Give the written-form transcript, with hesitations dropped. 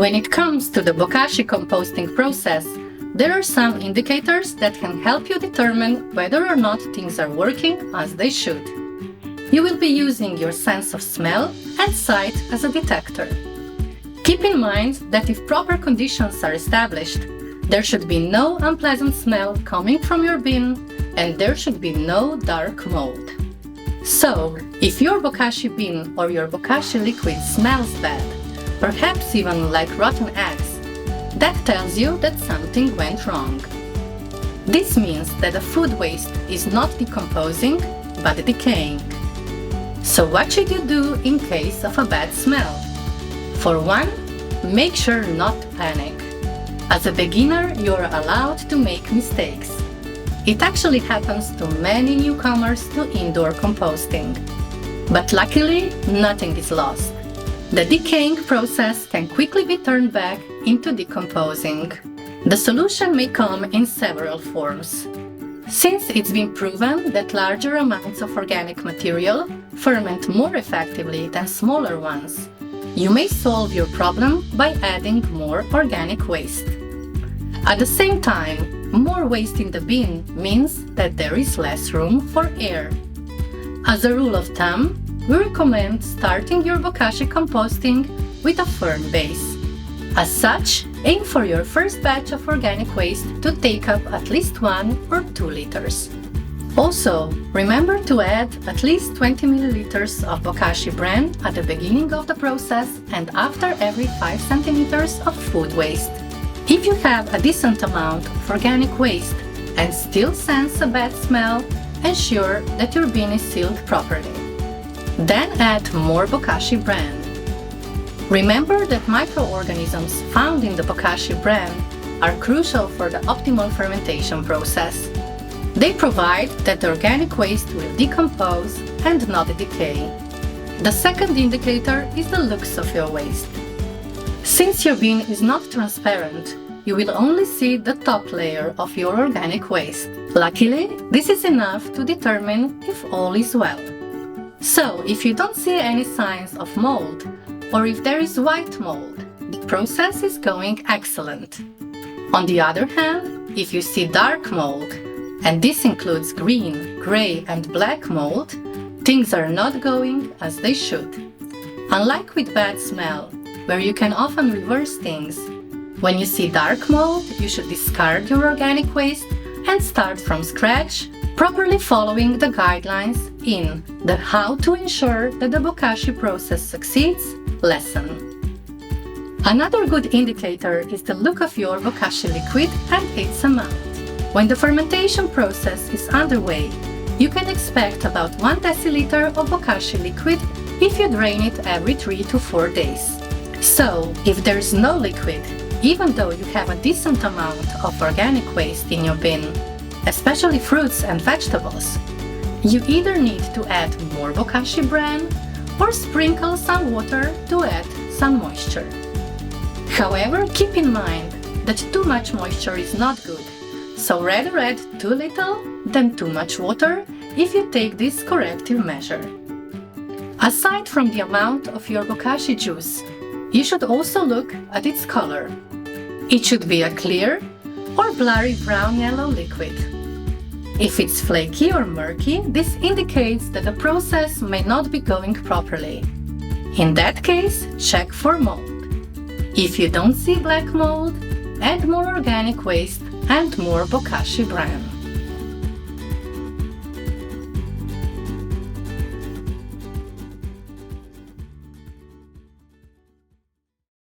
When it comes to the Bokashi composting process, there are some indicators that can help you determine whether or not things are working as they should. You will be using your sense of smell and sight as a detector. Keep in mind that if proper conditions are established, there should be no unpleasant smell coming from your bin and there should be no dark mold. So, if your Bokashi bin or your Bokashi liquid smells bad, perhaps even like rotten eggs, that tells you that something went wrong. This means that the food waste is not decomposing, but decaying. So what should you do in case of a bad smell? For one, make sure not to panic. As a beginner, you're allowed to make mistakes. It actually happens to many newcomers to indoor composting. But luckily, nothing is lost. The decaying process can quickly be turned back into decomposing. The solution may come in several forms. Since it's been proven that larger amounts of organic material ferment more effectively than smaller ones, you may solve your problem by adding more organic waste. At the same time, more waste in the bin means that there is less room for air. As a rule of thumb, we recommend starting your Bokashi composting with a firm base. As such, aim for your first batch of organic waste to take up at least 1 or 2 liters. Also, remember to add at least 20 milliliters of Bokashi bran at the beginning of the process and after every 5 centimeters of food waste. If you have a decent amount of organic waste and still sense a bad smell, ensure that your bin is sealed properly. Then add more Bokashi bran. Remember that microorganisms found in the Bokashi bran are crucial for the optimal fermentation process. They provide that the organic waste will decompose and not decay. The second indicator is the looks of your waste. Since your bin is not transparent, you will only see the top layer of your organic waste. Luckily, this is enough to determine if all is well. So, if you don't see any signs of mold, or if there is white mold, the process is going excellent. On the other hand, if you see dark mold, and this includes green, gray and black mold, things are not going as they should. Unlike with bad smell, where you can often reverse things, when you see dark mold, you should discard your organic waste and start from scratch, properly following the guidelines in the How to Ensure that the Bokashi process succeeds lesson. Another good indicator is the look of your Bokashi liquid and its amount. When the fermentation process is underway, you can expect about 1 deciliter of Bokashi liquid if you drain it every 3 to 4 days. So, if there is no liquid, even though you have a decent amount of organic waste in your bin, especially fruits and vegetables, you either need to add more Bokashi bran or sprinkle some water to add some moisture. However, keep in mind that too much moisture is not good, so rather add too little than too much water if you take this corrective measure. Aside from the amount of your Bokashi juice, you should also look at its color. It should be a clear or blurry brown-yellow liquid. If it's flaky or murky, this indicates that the process may not be going properly. In that case, check for mold. If you don't see black mold, add more organic waste and more Bokashi bran.